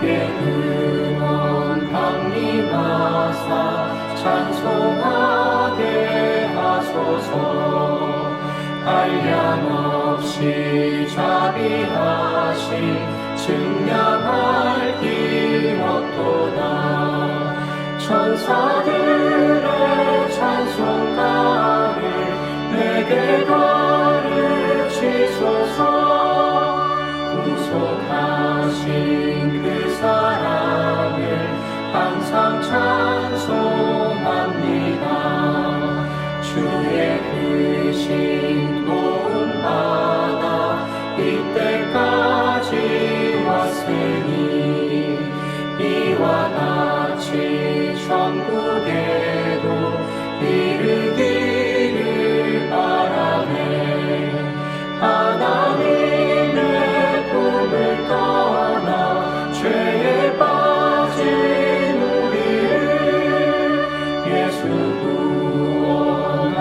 주의 근원 강림하사 찬송하게 하소서. 한량없이 자비하신 증량할 길 없도다. 천사들의 찬송가를 내게 가르치소서. 구속하신 그 사랑을 항상 찬송합니다. 주의 크신 도움받아 이때까지 왔으니 이와 같이 천국에도 이르기를 바라네. 하나님의 품을 떠나 죄에 빠진 우리를 예수 구원하시려고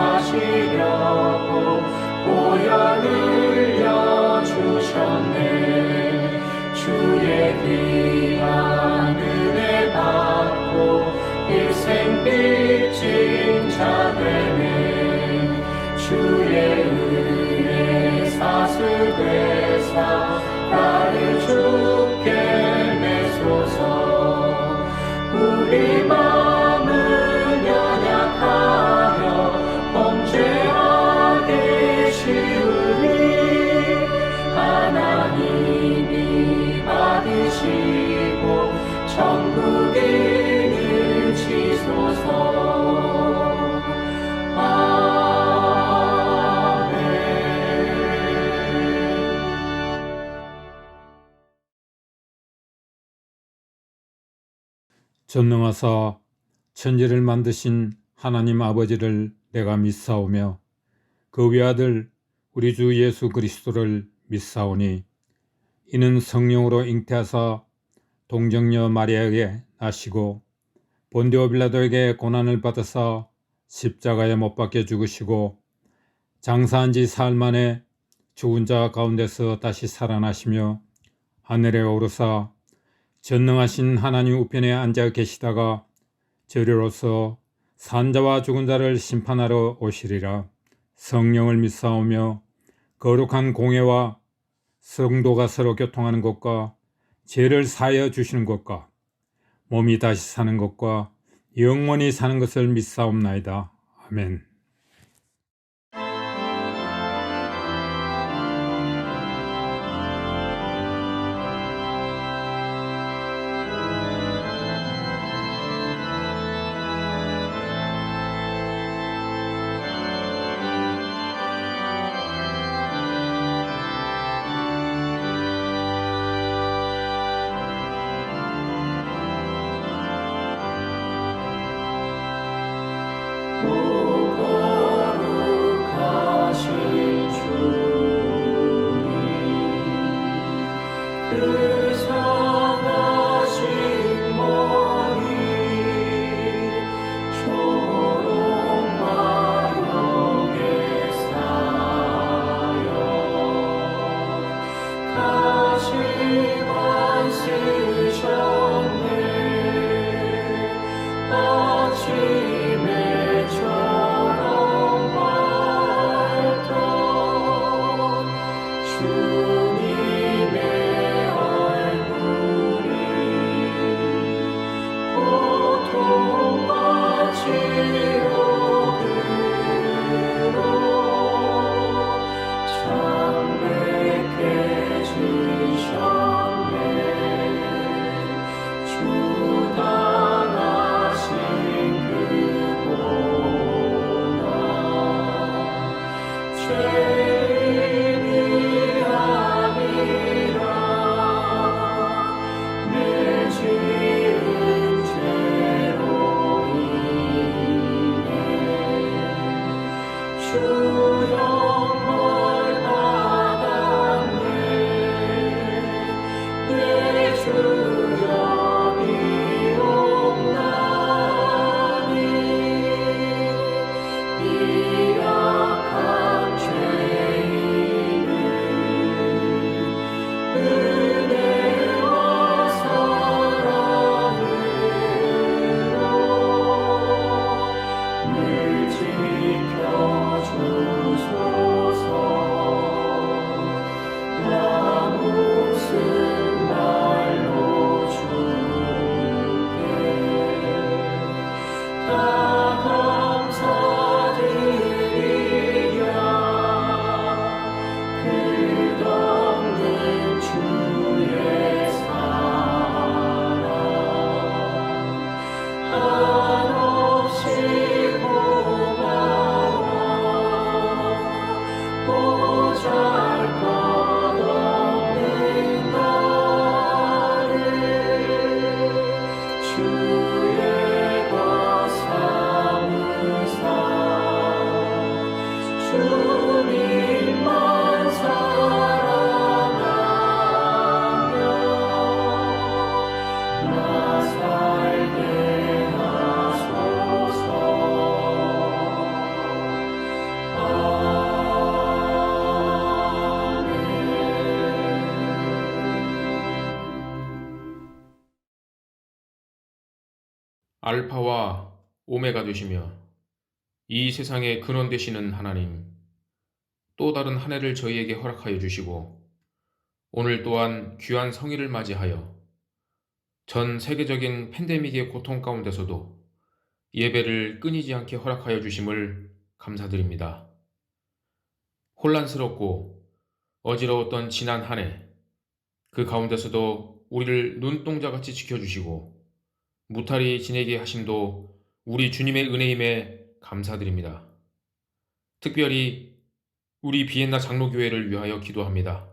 보혈 흘려 주셨네. 주의 귀한 은혜 받고 일생 빚진 자 되네. 주의 은혜 사수되사 나를 주께 내소서. 우리 마음은 연약하여 범죄하기 쉬우니 하나님이 받으시고 천국에 이르치소서. 아멘. 전능하사 천지를 만드신 하나님 아버지를 내가 믿사오며 그 외아들 우리 주 예수 그리스도를 믿사오니 이는 성령으로 잉태하사 동정녀 마리아에게 나시고 본디오 빌라도에게 고난을 받으사 십자가에 못 박혀 죽으시고 장사한 지 사흘 만에 죽은 자 가운데서 다시 살아나시며 하늘에 오르사 전능하신 하나님 우편에 앉아 계시다가 저리로서 산자와 죽은 자를 심판하러 오시리라. 성령을 믿사오며 거룩한 공회와 성도가 서로 교통하는 것과 죄를 사하여 주시는 것과 몸이 다시 사는 것과 영원히 사는 것을 믿사옵나이다. 아멘. 거룩하신 주님, 그 선하신 머리 초롱과역에 쌓여 가시관 쓰셨네. 아침에처럼 밝던 주님의 얼굴이 고통과 치료들로 창백해지셨네. 주 당하신 그 고난 죄인이 아니라 내 지은 죄로 인해 주 영벌 받았네. 내 주여 비옵나니 이 악한 죄인을 은혜와 사랑 알파와 오메가 되시며 이 세상의 근원 되시는 하나님, 또 다른 한 해를 저희에게 허락하여 주시고 오늘 또한 귀한 성일을 맞이하여 전 세계적인 팬데믹의 고통 가운데서도 예배를 끊이지 않게 허락하여 주심을 감사드립니다. 혼란스럽고 어지러웠던 지난 한 해, 그 가운데서도 우리를 눈동자같이 지켜주시고 무탈히 지내게 하심도 우리 주님의 은혜임에 감사드립니다. 특별히 우리 비엔나 장로교회를 위하여 기도합니다.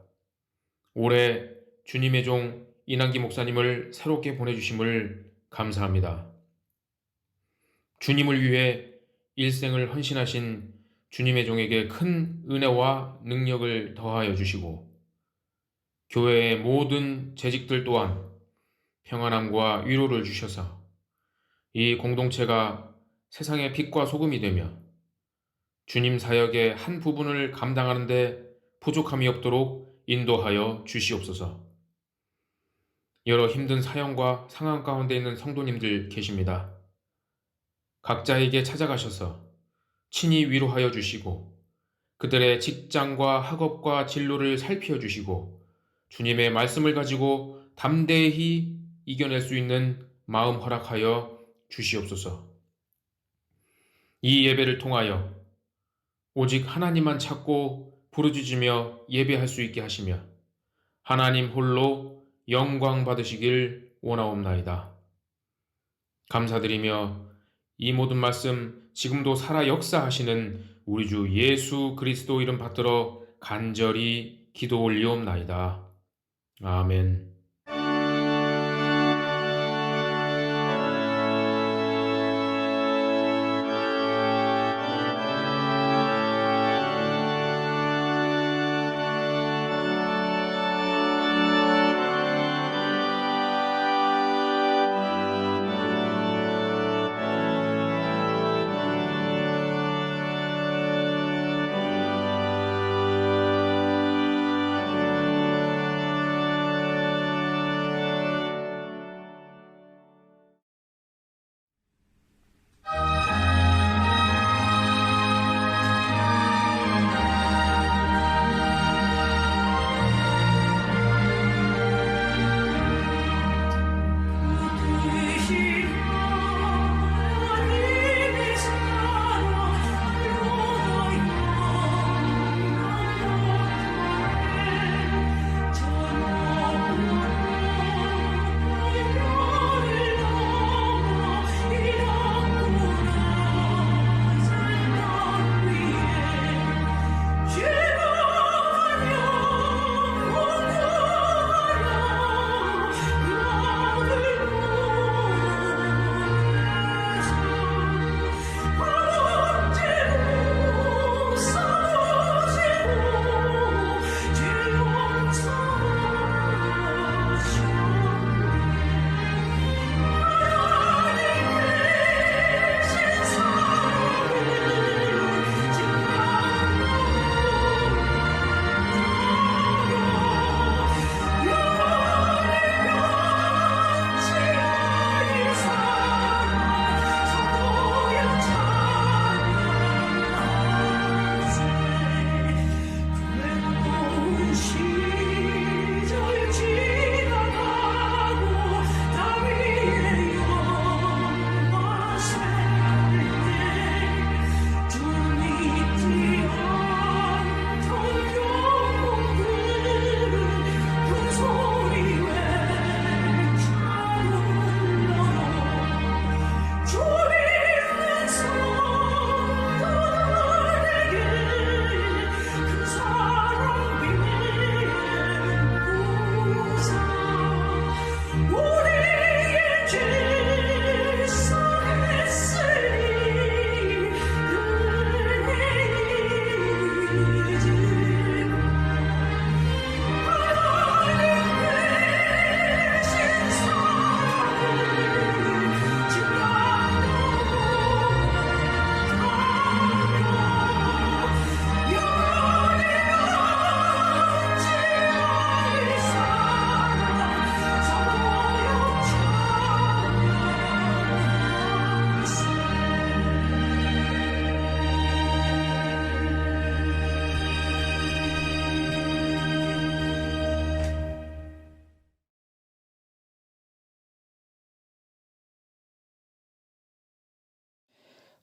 올해 주님의 종 이난기 목사님을 새롭게 보내주심을 감사합니다. 주님을 위해 일생을 헌신하신 주님의 종에게 큰 은혜와 능력을 더하여 주시고 교회의 모든 재직들 또한 평안함과 위로를 주셔서 이 공동체가 세상의 빛과 소금이 되며 주님 사역의 한 부분을 감당하는 데 부족함이 없도록 인도하여 주시옵소서. 여러 힘든 사연과 상황 가운데 있는 성도님들 계십니다. 각자에게 찾아가셔서 친히 위로하여 주시고 그들의 직장과 학업과 진로를 살피어 주시고 주님의 말씀을 가지고 담대히 이겨낼 수 있는 마음 허락하여 주시옵소서. 이 예배를 통하여 오직 하나님만 찾고 부르짖으며 예배할 수 있게 하시며 하나님 홀로 영광 받으시길 원하옵나이다. 감사드리며 이 모든 말씀 지금도 살아 역사하시는 우리 주 예수 그리스도 이름 받들어 간절히 기도 올리옵나이다. 아멘.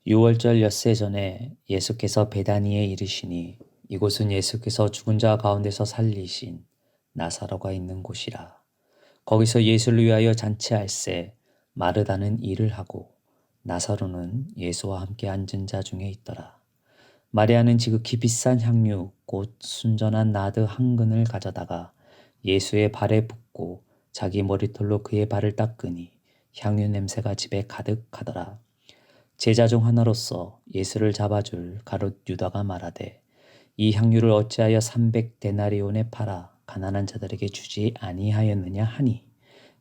유월절 엿새 전에 예수께서 베다니에 이르시니 이곳은 예수께서 죽은 자 가운데서 살리신 나사로가 있는 곳이라. 거기서 예수를 위하여 잔치할새 마르다는 일을 하고 나사로는 예수와 함께 앉은 자 중에 있더라. 마리아는 지극히 비싼 향유 곧 순전한 나드 한 근을 가져다가 예수의 발에 붓고 자기 머리털로 그의 발을 닦으니 향유 냄새가 집에 가득하더라. 제자 중 하나로서 예수를 잡아줄 가룟 유다가 말하되 이 향유를 어찌하여 300데나리온에 팔아 가난한 자들에게 주지 아니하였느냐 하니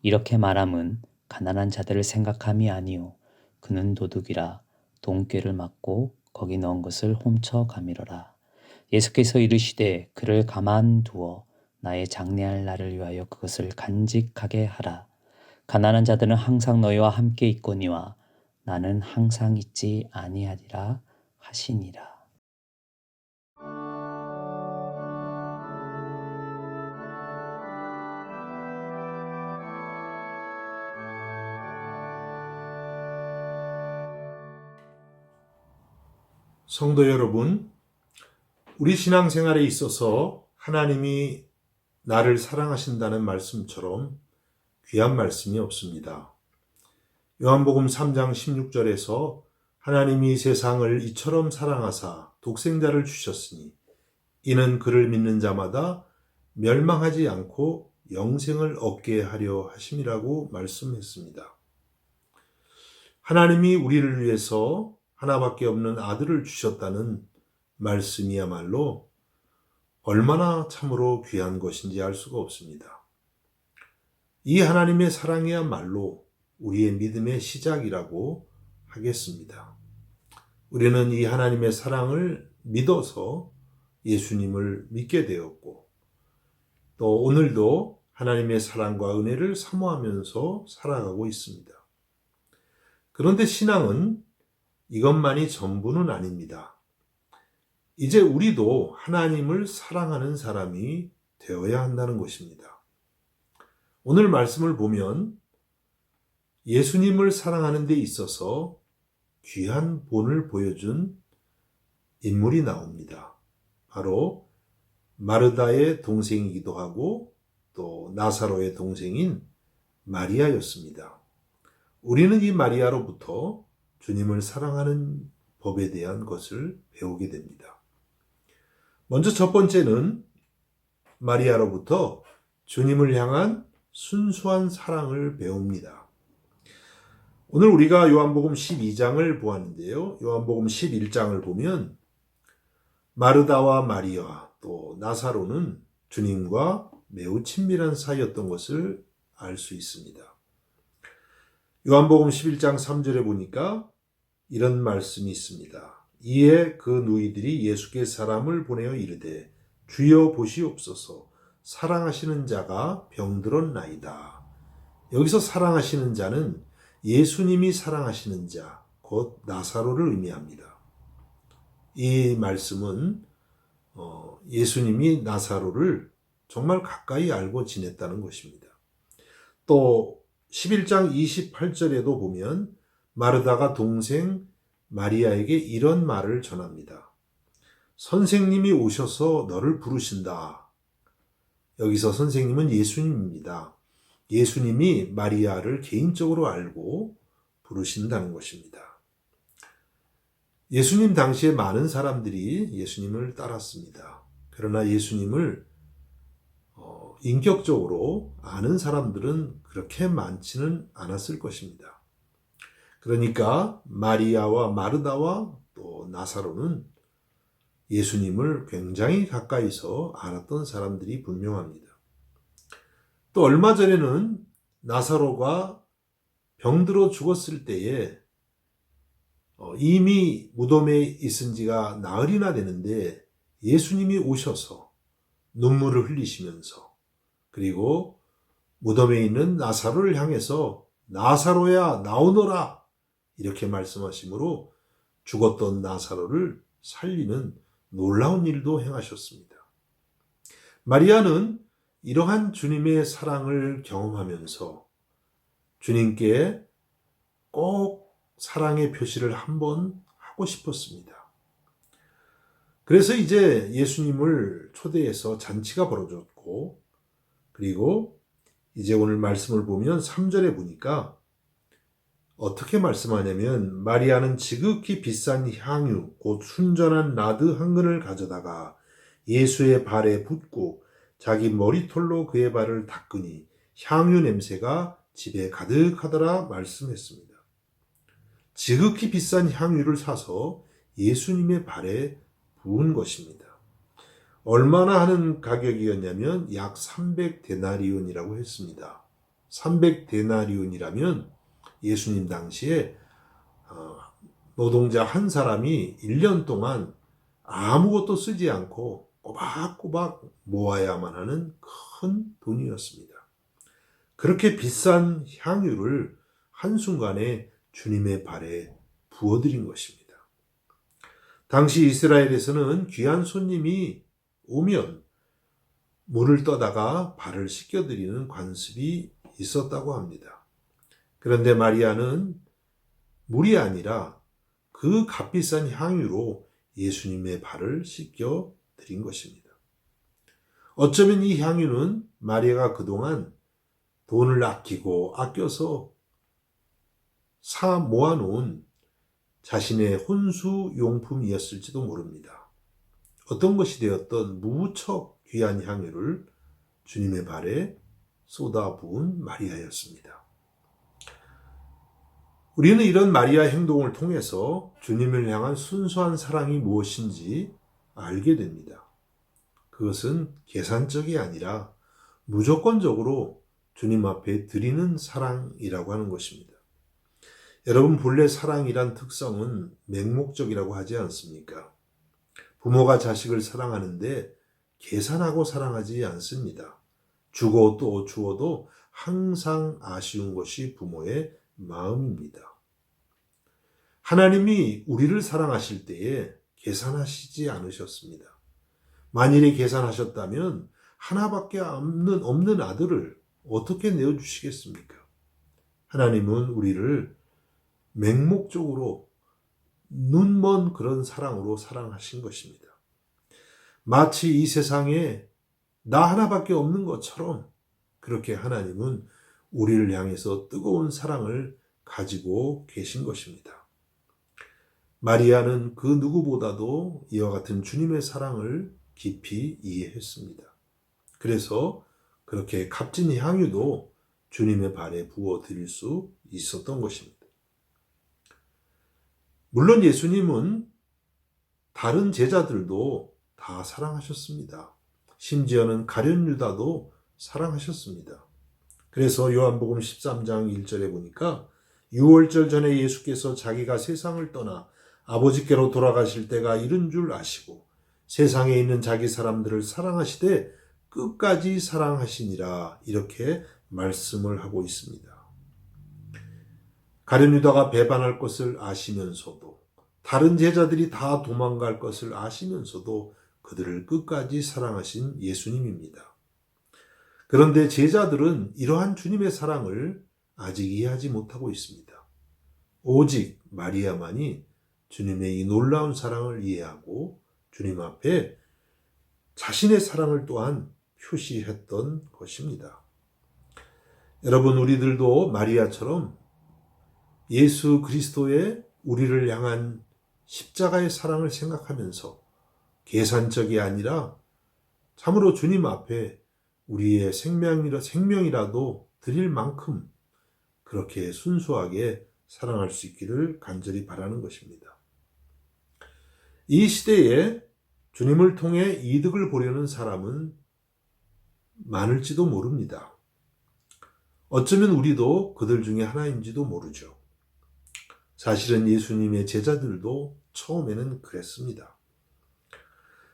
이렇게 말함은 가난한 자들을 생각함이 아니요 그는 도둑이라 돈꾀를 맞고 거기 넣은 것을 훔쳐 가미러라. 예수께서 이르시되 그를 가만두어 나의 장례할 날을 위하여 그것을 간직하게 하라. 가난한 자들은 항상 너희와 함께 있거니와 나는 항상 있지 아니하리라 하시니라. 성도 여러분, 우리 신앙생활에 있어서 하나님이 나를 사랑하신다는 말씀처럼 귀한 말씀이 없습니다. 요한복음 3장 16절에서 하나님이 세상을 이처럼 사랑하사 독생자를 주셨으니 이는 그를 믿는 자마다 멸망하지 않고 영생을 얻게 하려 하심이라고 말씀했습니다. 하나님이 우리를 위해서 하나밖에 없는 아들을 주셨다는 말씀이야말로 얼마나 참으로 귀한 것인지 알 수가 없습니다. 이 하나님의 사랑이야말로 우리의 믿음의 시작이라고 하겠습니다. 우리는 이 하나님의 사랑을 믿어서 예수님을 믿게 되었고 또 오늘도 하나님의 사랑과 은혜를 사모하면서 살아가고 있습니다. 그런데 신앙은 이것만이 전부는 아닙니다. 이제 우리도 하나님을 사랑하는 사람이 되어야 한다는 것입니다. 오늘 말씀을 보면 예수님을 사랑하는 데 있어서 귀한 본을 보여준 인물이 나옵니다. 바로 마르다의 동생이기도 하고 또 나사로의 동생인 마리아였습니다. 우리는 이 마리아로부터 주님을 사랑하는 법에 대한 것을 배우게 됩니다. 먼저 첫 번째는 마리아로부터 주님을 향한 순수한 사랑을 배웁니다. 오늘 우리가 요한복음 12장을 보았는데요. 요한복음 11장을 보면 마르다와 마리아 또 나사로는 주님과 매우 친밀한 사이였던 것을 알 수 있습니다. 요한복음 11장 3절에 보니까 이런 말씀이 있습니다. 이에 그 누이들이 예수께 사람을 보내어 이르되 주여 보시옵소서 사랑하시는 자가 병들었나이다. 여기서 사랑하시는 자는 예수님이 사랑하시는 자, 곧 나사로를 의미합니다. 이 말씀은 예수님이 나사로를 정말 가까이 알고 지냈다는 것입니다. 또 11장 28절에도 보면 마르다가 동생 마리아에게 이런 말을 전합니다. 선생님이 오셔서 너를 부르신다. 여기서 선생님은 예수님입니다. 예수님이 마리아를 개인적으로 알고 부르신다는 것입니다. 예수님 당시에 많은 사람들이 예수님을 따랐습니다. 그러나 예수님을 인격적으로 아는 사람들은 그렇게 많지는 않았을 것입니다. 그러니까 마리아와 마르다와 또 나사로는 예수님을 굉장히 가까이서 알았던 사람들이 분명합니다. 또 얼마 전에는 나사로가 병들어 죽었을 때에 이미 무덤에 있은 지가 나흘이나 되는데 예수님이 오셔서 눈물을 흘리시면서 그리고 무덤에 있는 나사로를 향해서 나사로야 나오너라 이렇게 말씀하시므로 죽었던 나사로를 살리는 놀라운 일도 행하셨습니다. 마리아는 이러한 주님의 사랑을 경험하면서 주님께 꼭 사랑의 표시를 한번 하고 싶었습니다. 그래서 이제 예수님을 초대해서 잔치가 벌어졌고, 그리고 이제 오늘 말씀을 보면 3절에 보니까 어떻게 말씀하냐면, 마리아는 지극히 비싼 향유 곧 순전한 나드 한 근을 가져다가 예수의 발에 붓고 자기 머리털로 그의 발을 닦으니 향유 냄새가 집에 가득하더라 말씀했습니다. 지극히 비싼 향유를 사서 예수님의 발에 부은 것입니다. 얼마나 하는 가격이었냐면 약 300데나리온이라고 했습니다. 300데나리온이라면 예수님 당시에 노동자 한 사람이 1년 동안 아무것도 쓰지 않고 꼬박꼬박 모아야만 하는 큰 돈이었습니다. 그렇게 비싼 향유를 한순간에 주님의 발에 부어드린 것입니다. 당시 이스라엘에서는 귀한 손님이 오면 물을 떠다가 발을 씻겨드리는 관습이 있었다고 합니다. 그런데 마리아는 물이 아니라 그 값비싼 향유로 예수님의 발을 씻겨드린 것입니다. 어쩌면 이 향유는 마리아가 그동안 돈을 아껴서 모아놓은 자신의 혼수 용품이었을지도 모릅니다. 어떤 것이 되었던 무척 귀한 향유를 주님의 발에 쏟아 부은 마리아였습니다. 우리는 이런 마리아 행동을 통해서 주님을 향한 순수한 사랑이 무엇인지 알게 됩니다. 그것은 계산적이 아니라 무조건적으로 주님 앞에 드리는 사랑이라고 하는 것입니다. 여러분, 본래 사랑이란 특성은 맹목적이라고 하지 않습니까? 부모가 자식을 사랑하는데 계산하고 사랑하지 않습니다. 주고 또 주어도 항상 아쉬운 것이 부모의 마음입니다. 하나님이 우리를 사랑하실 때에 계산하시지 않으셨습니다. 만일에 계산하셨다면 하나밖에 없는 아들을 어떻게 내어주시겠습니까? 하나님은 우리를 맹목적으로 눈먼 그런 사랑으로 사랑하신 것입니다. 마치 이 세상에 나 하나밖에 없는 것처럼 그렇게 하나님은 우리를 향해서 뜨거운 사랑을 가지고 계신 것입니다. 마리아는 그 누구보다도 이와 같은 주님의 사랑을 깊이 이해했습니다. 그래서 그렇게 값진 향유도 주님의 발에 부어 드릴 수 있었던 것입니다. 물론 예수님은 다른 제자들도 다 사랑하셨습니다. 심지어는 가룟 유다도 사랑하셨습니다. 그래서 요한복음 13장 1절에 보니까 6월절 전에 예수께서 자기가 세상을 떠나 아버지께로 돌아가실 때가 이른 줄 아시고 세상에 있는 자기 사람들을 사랑하시되 끝까지 사랑하시니라, 이렇게 말씀을 하고 있습니다. 가룟 유다가 배반할 것을 아시면서도, 다른 제자들이 다 도망갈 것을 아시면서도 그들을 끝까지 사랑하신 예수님입니다. 그런데 제자들은 이러한 주님의 사랑을 아직 이해하지 못하고 있습니다. 오직 마리아만이 주님의 이 놀라운 사랑을 이해하고 주님 앞에 자신의 사랑을 또한 표시했던 것입니다. 여러분, 우리들도 마리아처럼 예수 그리스도의 우리를 향한 십자가의 사랑을 생각하면서 계산적이 아니라 참으로 주님 앞에 우리의 생명이라도 드릴 만큼 그렇게 순수하게 사랑할 수 있기를 간절히 바라는 것입니다. 이 시대에 주님을 통해 이득을 보려는 사람은 많을지도 모릅니다. 어쩌면 우리도 그들 중에 하나인지도 모르죠. 사실은 예수님의 제자들도 처음에는 그랬습니다.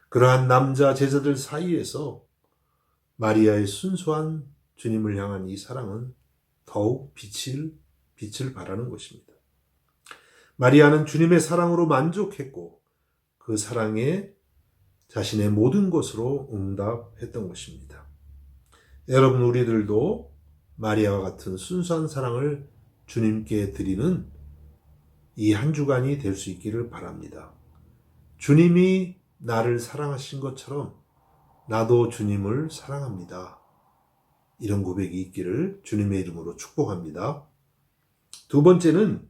그러한 남자 제자들 사이에서 마리아의 순수한 주님을 향한 이 사랑은 더욱 빛을 발하는 것입니다. 마리아는 주님의 사랑으로 만족했고 그 사랑에 자신의 모든 것으로 응답했던 것입니다. 여러분, 우리들도 마리아와 같은 순수한 사랑을 주님께 드리는 이 한 주간이 될 수 있기를 바랍니다. 주님이 나를 사랑하신 것처럼 나도 주님을 사랑합니다. 이런 고백이 있기를 주님의 이름으로 축복합니다. 두 번째는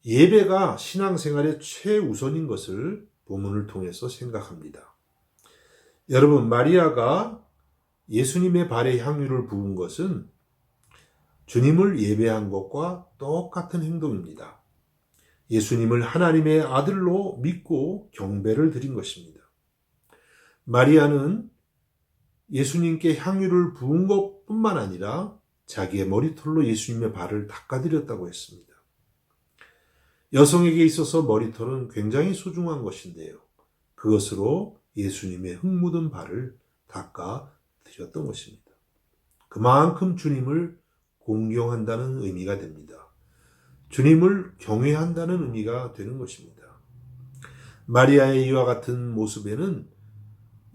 예배가 신앙생활의 최우선인 것을 본문을 통해서 생각합니다. 여러분, 마리아가 예수님의 발에 향유를 부은 것은 주님을 예배한 것과 똑같은 행동입니다. 예수님을 하나님의 아들로 믿고 경배를 드린 것입니다. 마리아는 예수님께 향유를 부은 것뿐만 아니라 자기의 머리털로 예수님의 발을 닦아드렸다고 했습니다. 여성에게 있어서 머리털은 굉장히 소중한 것인데요. 그것으로 예수님의 흙 묻은 발을 닦아드렸던 것입니다. 그만큼 주님을 공경한다는 의미가 됩니다. 주님을 경외한다는 의미가 되는 것입니다. 마리아의 이와 같은 모습에는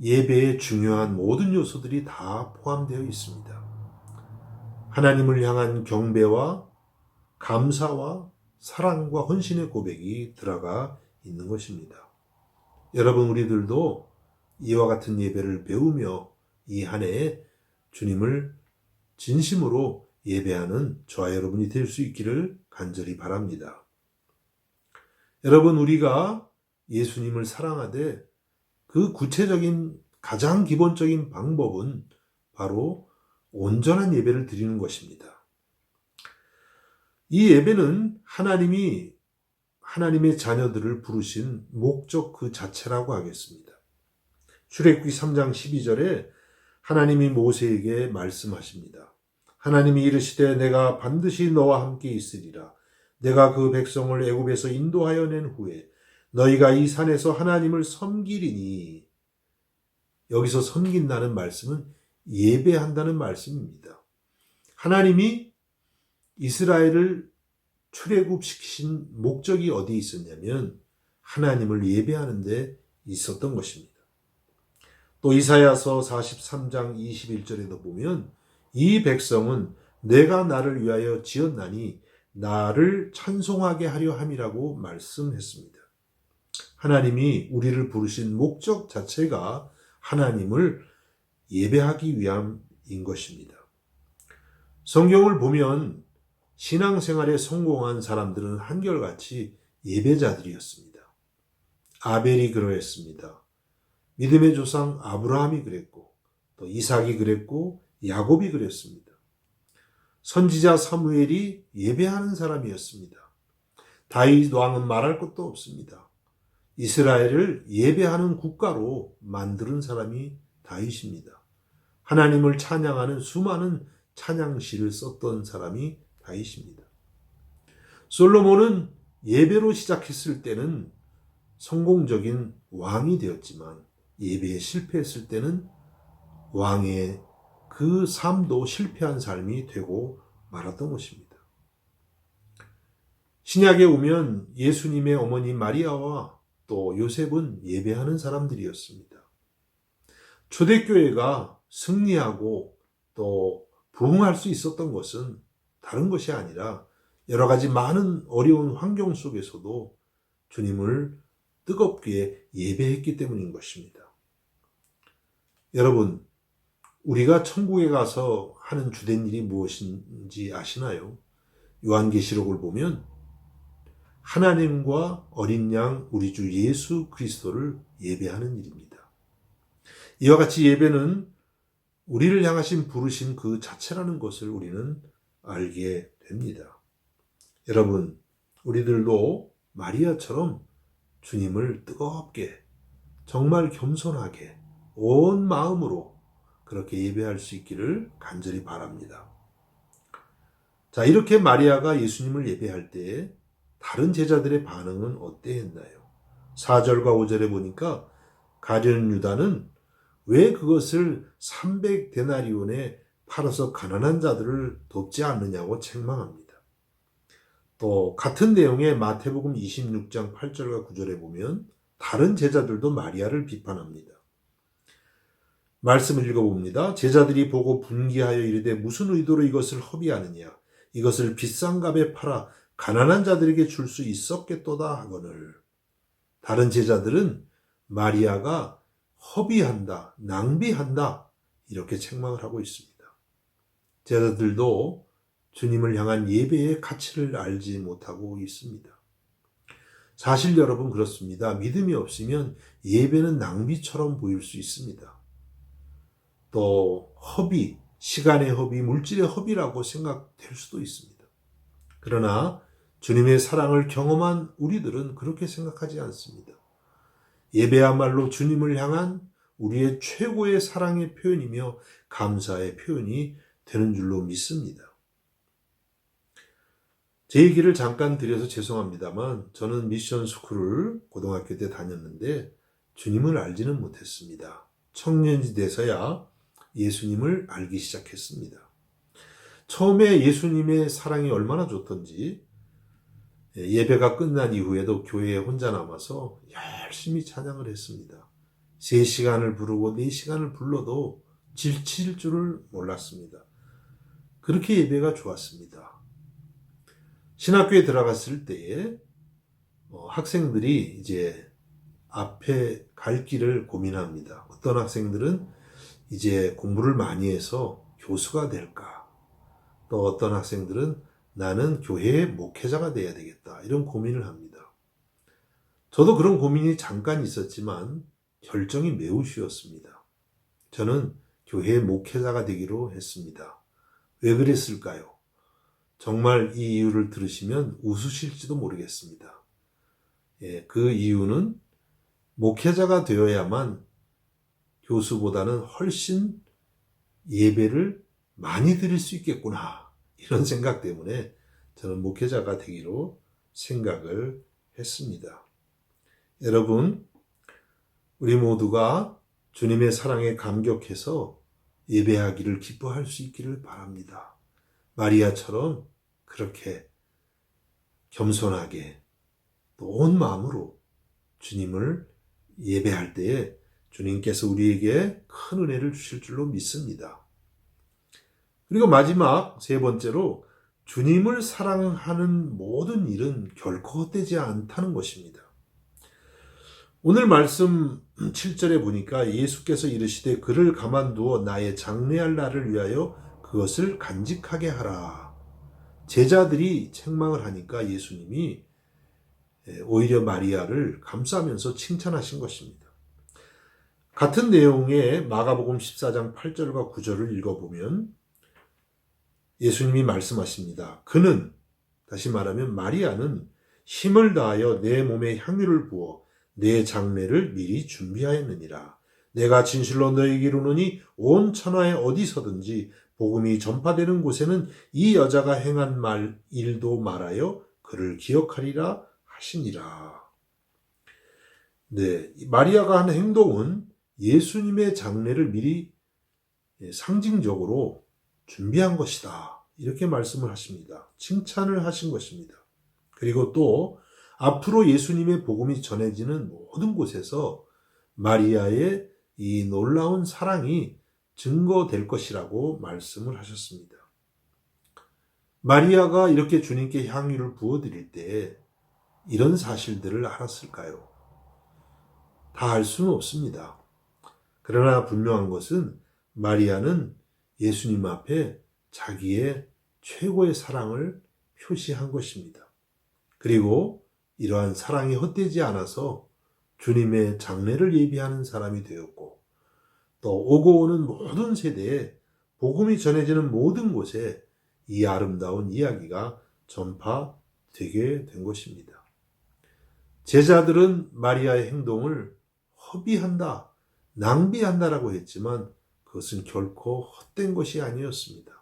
예배의 중요한 모든 요소들이 다 포함되어 있습니다. 하나님을 향한 경배와 감사와 사랑과 헌신의 고백이 들어가 있는 것입니다. 여러분, 우리들도 이와 같은 예배를 배우며 이 한 해에 주님을 진심으로 예배하는 저와 여러분이 될 수 있기를 간절히 바랍니다. 여러분, 우리가 예수님을 사랑하되 그 구체적인 가장 기본적인 방법은 바로 온전한 예배를 드리는 것입니다. 이 예배는 하나님이 하나님의 자녀들을 부르신 목적 그 자체라고 하겠습니다. 출애굽기 3장 12절에 하나님이 모세에게 말씀하십니다. 하나님이 이르시되 내가 반드시 너와 함께 있으리라. 내가 그 백성을 애굽에서 인도하여 낸 후에 너희가 이 산에서 하나님을 섬기리니. 여기서 섬긴다는 말씀은 예배한다는 말씀입니다. 하나님이 이스라엘을 출애굽시키신 목적이 어디 있었냐면 하나님을 예배하는 데 있었던 것입니다. 또 이사야서 43장 21절에도 보면 이 백성은 내가 나를 위하여 지었나니 나를 찬송하게 하려 함이라고 말씀했습니다. 하나님이 우리를 부르신 목적 자체가 하나님을 예배하기 위함인 것입니다. 성경을 보면 신앙생활에 성공한 사람들은 한결같이 예배자들이었습니다. 아벨이 그러했습니다. 믿음의 조상 아브라함이 그랬고 또 이삭이 그랬고 야곱이 그랬습니다. 선지자 사무엘이 예배하는 사람이었습니다. 다윗 왕은 말할 것도 없습니다. 이스라엘을 예배하는 국가로 만드는 사람이 다윗입니다. 하나님을 찬양하는 수많은 찬양시를 썼던 사람이 다윗입니다. 솔로몬은 예배로 시작했을 때는 성공적인 왕이 되었지만 예배에 실패했을 때는 왕의 그 삶도 실패한 삶이 되고 말았던 것입니다. 신약에 오면 예수님의 어머니 마리아와 또 요셉은 예배하는 사람들이었습니다. 초대교회가 승리하고 또 부흥할 수 있었던 것은 다른 것이 아니라 여러 가지 많은 어려운 환경 속에서도 주님을 뜨겁게 예배했기 때문인 것입니다. 여러분, 우리가 천국에 가서 하는 주된 일이 무엇인지 아시나요? 요한계시록을 보면 하나님과 어린 양 우리 주 예수 그리스도를 예배하는 일입니다. 이와 같이 예배는 우리를 향하신 부르신 그 자체라는 것을 우리는 알게 됩니다. 여러분, 우리들도 마리아처럼 주님을 뜨겁게 정말 겸손하게 온 마음으로 그렇게 예배할 수 있기를 간절히 바랍니다. 자, 이렇게 마리아가 예수님을 예배할 때 다른 제자들의 반응은 어땠나요? 4절과 5절에 보니까 가룟 유다는 왜 그것을 300데나리온에 팔아서 가난한 자들을 돕지 않느냐고 책망합니다. 또 같은 내용의 마태복음 26장 8절과 9절에 보면 다른 제자들도 마리아를 비판합니다. 말씀을 읽어봅니다. 제자들이 보고 분기하여 이르되 무슨 의도로 이것을 허비하느냐? 이것을 비싼 값에 팔아 가난한 자들에게 줄 수 있었겠도다 하거늘. 다른 제자들은 마리아가 허비한다, 낭비한다 이렇게 책망을 하고 있습니다. 제자들도 주님을 향한 예배의 가치를 알지 못하고 있습니다. 사실 여러분 그렇습니다. 믿음이 없으면 예배는 낭비처럼 보일 수 있습니다. 또 허비, 시간의 허비, 물질의 허비라고 생각될 수도 있습니다. 그러나 주님의 사랑을 경험한 우리들은 그렇게 생각하지 않습니다. 예배야말로 주님을 향한 우리의 최고의 사랑의 표현이며 감사의 표현이 되는 줄로 믿습니다. 제 얘기를 잠깐 드려서 죄송합니다만 저는 미션 스쿨을 고등학교 때 다녔는데 주님을 알지는 못했습니다. 청년이 돼서야 예수님을 알기 시작했습니다. 처음에 예수님의 사랑이 얼마나 좋던지 예배가 끝난 이후에도 교회에 혼자 남아서 열심히 찬양을 했습니다. 3시간을 부르고 4시간을 불러도 지칠 줄을 몰랐습니다. 그렇게 예배가 좋았습니다. 신학교에 들어갔을 때에 학생들이 이제 앞에 갈 길을 고민합니다. 어떤 학생들은 이제 공부를 많이 해서 교수가 될까? 또 어떤 학생들은 나는 교회의 목회자가 돼야 되겠다. 이런 고민을 합니다. 저도 그런 고민이 잠깐 있었지만 결정이 매우 쉬웠습니다. 저는 교회의 목회자가 되기로 했습니다. 왜 그랬을까요? 정말 이 이유를 들으시면 웃으실지도 모르겠습니다. 그 이유는 목회자가 되어야만 교수보다는 훨씬 예배를 많이 드릴 수 있겠구나. 이런 생각 때문에 저는 목회자가 되기로 생각을 했습니다. 여러분, 우리 모두가 주님의 사랑에 감격해서 예배하기를 기뻐할 수 있기를 바랍니다. 마리아처럼 그렇게 겸손하게 또 온 마음으로 주님을 예배할 때에 주님께서 우리에게 큰 은혜를 주실 줄로 믿습니다. 그리고 마지막 3번째로 주님을 사랑하는 모든 일은 결코 헛되지 않다는 것입니다. 오늘 말씀 7절에 보니까 예수께서 이르시되 그를 가만두어 나의 장래할 날을 위하여 그것을 간직하게 하라. 제자들이 책망을 하니까 예수님이 오히려 마리아를 감싸면서 칭찬하신 것입니다. 같은 내용의 마가복음 14장 8절과 9절을 읽어보면 예수님이 말씀하십니다. 그는, 다시 말하면 마리아는 힘을 다하여 내 몸에 향유를 부어 내 장례를 미리 준비하였느니라. 내가 진실로 너희에게 이르노니 온 천하에 어디서든지 복음이 전파되는 곳에는 이 여자가 행한 일도 말하여 그를 기억하리라 하시니라. 네, 마리아가 한 행동은 예수님의 장례를 미리 상징적으로 준비한 것이다. 이렇게 말씀을 하십니다. 칭찬을 하신 것입니다. 그리고 또 앞으로 예수님의 복음이 전해지는 모든 곳에서 마리아의 이 놀라운 사랑이 증거될 것이라고 말씀을 하셨습니다. 마리아가 이렇게 주님께 향유를 부어드릴 때 이런 사실들을 알았을까요? 다 알 수는 없습니다. 그러나 분명한 것은 마리아는 예수님 앞에 자기의 최고의 사랑을 표시한 것입니다. 그리고 이러한 사랑이 헛되지 않아서 주님의 장례를 예비하는 사람이 되었고 또 오고 오는 모든 세대에 복음이 전해지는 모든 곳에 이 아름다운 이야기가 전파되게 된 것입니다. 제자들은 마리아의 행동을 허비한다, 낭비한다라고 했지만 그것은 결코 헛된 것이 아니었습니다.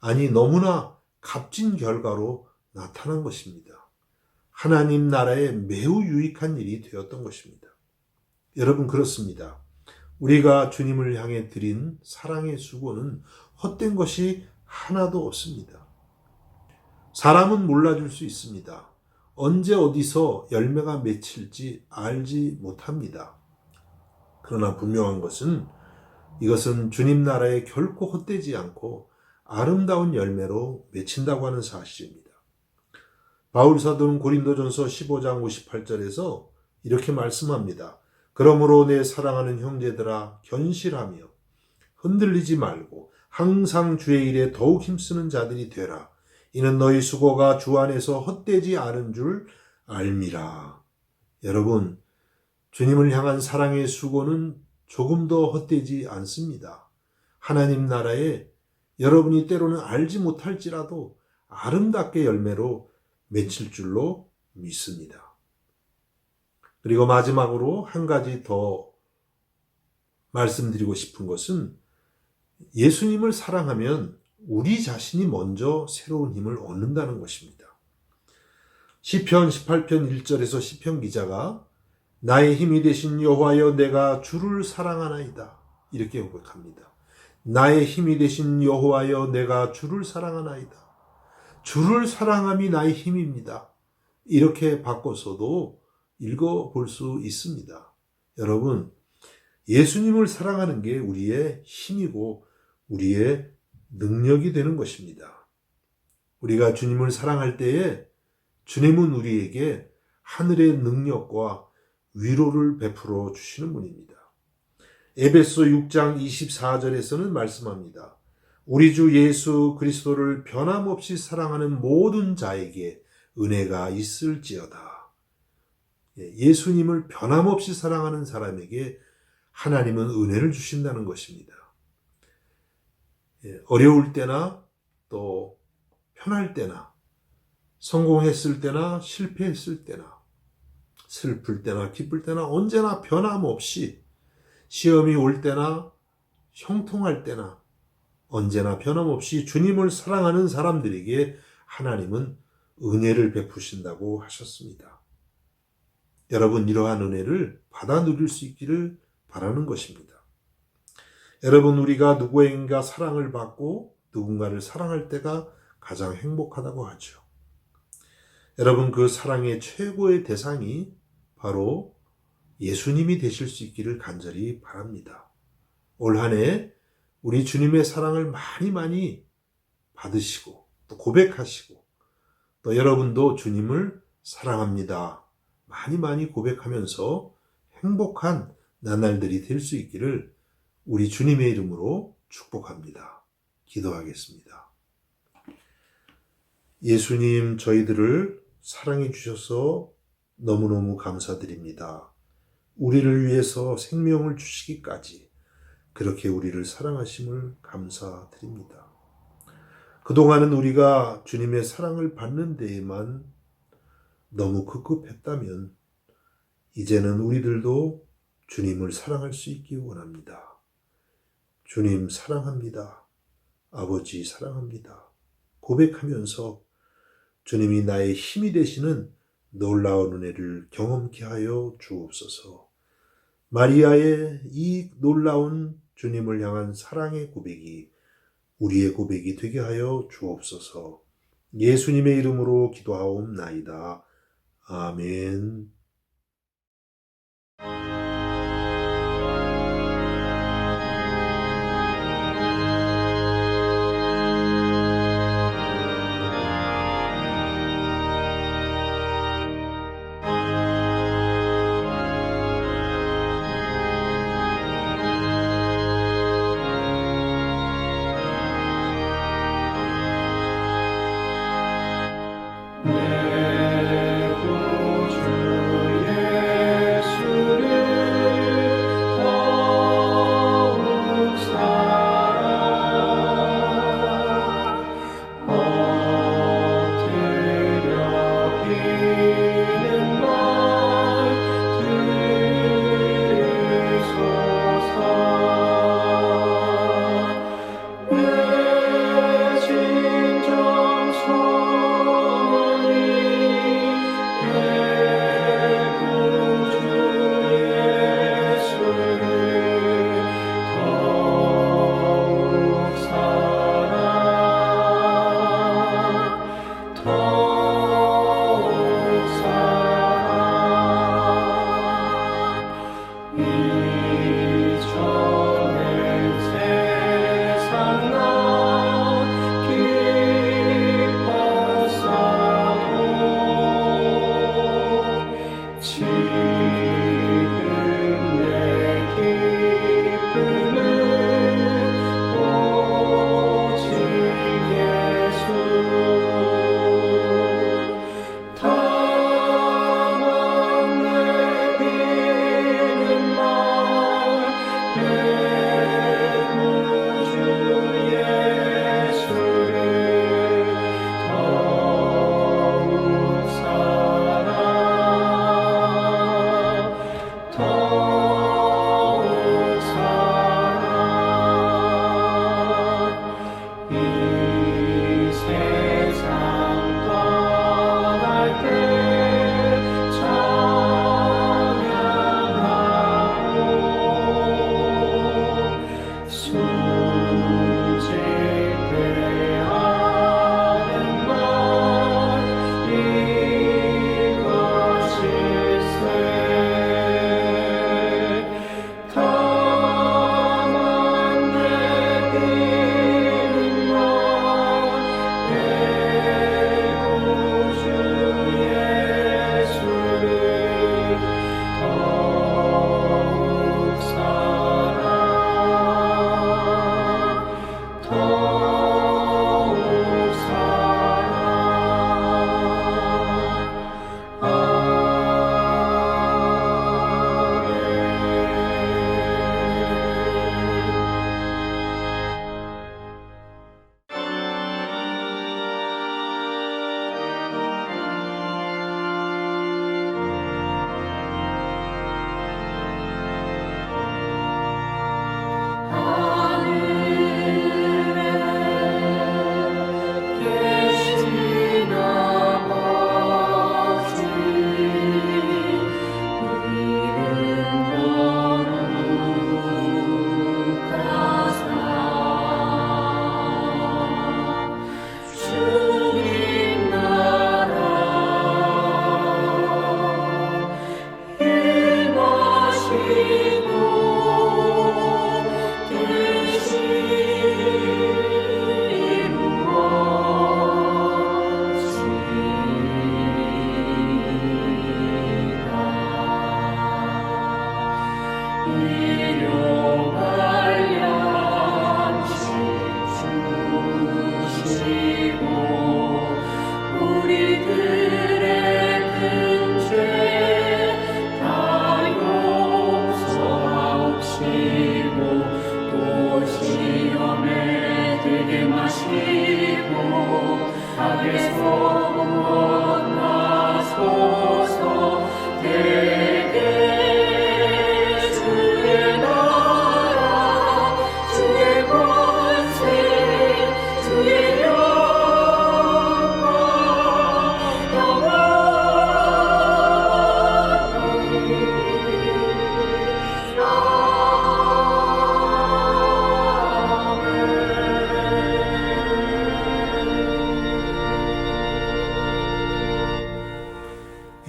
아니 너무나 값진 결과로 나타난 것입니다. 하나님 나라에 매우 유익한 일이 되었던 것입니다. 여러분 그렇습니다. 우리가 주님을 향해 드린 사랑의 수고는 헛된 것이 하나도 없습니다. 사람은 몰라줄 수 있습니다. 언제 어디서 열매가 맺힐지 알지 못합니다. 그러나 분명한 것은 이것은 주님 나라에 결코 헛되지 않고 아름다운 열매로 맺힌다고 하는 사실입니다. 바울 사도는 고린도전서 15장 58절에서 이렇게 말씀합니다. 그러므로 내 사랑하는 형제들아 견실하며 흔들리지 말고 항상 주의 일에 더욱 힘쓰는 자들이 되라. 이는 너희 수고가 주 안에서 헛되지 않은 줄 알미라. 여러분, 주님을 향한 사랑의 수고는 조금도 헛되지 않습니다. 하나님 나라에 여러분이 때로는 알지 못할지라도 아름답게 열매로 맺힐 줄로 믿습니다. 그리고 마지막으로 한 가지 더 말씀드리고 싶은 것은 예수님을 사랑하면 우리 자신이 먼저 새로운 힘을 얻는다는 것입니다. 시편 18편 1절에서 시편 기자가 나의 힘이 되신 여호와여 내가 주를 사랑하나이다 이렇게 고백합니다. 나의 힘이 되신 여호와여 내가 주를 사랑하나이다. 주를 사랑함이 나의 힘입니다. 이렇게 바꿔서도 읽어볼 수 있습니다. 여러분, 예수님을 사랑하는 게 우리의 힘이고 우리의 능력이 되는 것입니다. 우리가 주님을 사랑할 때에 주님은 우리에게 하늘의 능력과 위로를 베풀어 주시는 분입니다. 에베소 6장 24절에서는 말씀합니다. 우리 주 예수 그리스도를 변함없이 사랑하는 모든 자에게 은혜가 있을지어다. 예수님을 변함없이 사랑하는 사람에게 하나님은 은혜를 주신다는 것입니다. 어려울 때나 또 편할 때나 성공했을 때나 실패했을 때나 슬플 때나 기쁠 때나 언제나 변함없이 시험이 올 때나 형통할 때나 언제나 변함없이 주님을 사랑하는 사람들에게 하나님은 은혜를 베푸신다고 하셨습니다. 여러분, 이러한 은혜를 받아 누릴 수 있기를 바라는 것입니다. 여러분, 우리가 누구에겐가 사랑을 받고 누군가를 사랑할 때가 가장 행복하다고 하죠. 여러분, 그 사랑의 최고의 대상이 바로 예수님이 되실 수 있기를 간절히 바랍니다. 올 한 해 우리 주님의 사랑을 많이 받으시고 또 고백하시고 또 여러분도 주님을 사랑합니다. 많이 고백하면서 행복한 나날들이 될 수 있기를 우리 주님의 이름으로 축복합니다. 기도하겠습니다. 예수님, 저희들을 사랑해 주셔서 너무너무 감사드립니다. 우리를 위해서 생명을 주시기까지 그렇게 우리를 사랑하심을 감사드립니다. 그동안은 우리가 주님의 사랑을 받는 데에만 너무 급급했다면 이제는 우리들도 주님을 사랑할 수 있기 원합니다. 주님 사랑합니다. 아버지 사랑합니다. 고백하면서 주님이 나의 힘이 되시는 놀라운 은혜를 경험케 하여 주옵소서. 마리아의 이 놀라운 주님을 향한 사랑의 고백이 우리의 고백이 되게 하여 주옵소서. 예수님의 이름으로 기도하옵나이다. 아멘. 내 구주 예수를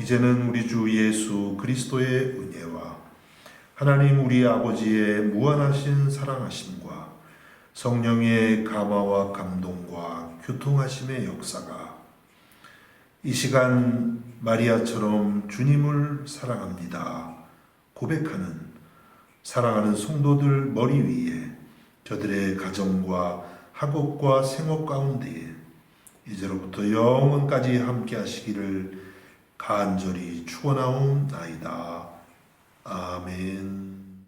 이제는 우리 주 예수 그리스도의 은혜와 하나님 우리 아버지의 무한하신 사랑하심과 성령의 감화와 감동과 교통하심의 역사가 이 시간 마리아처럼 주님을 사랑합니다 고백하는 사랑하는 성도들 머리 위에 저들의 가정과 학업과 생업 가운데에 이제로부터 영원까지 함께 하시기를 간절히 축원하옵나이다. 아멘.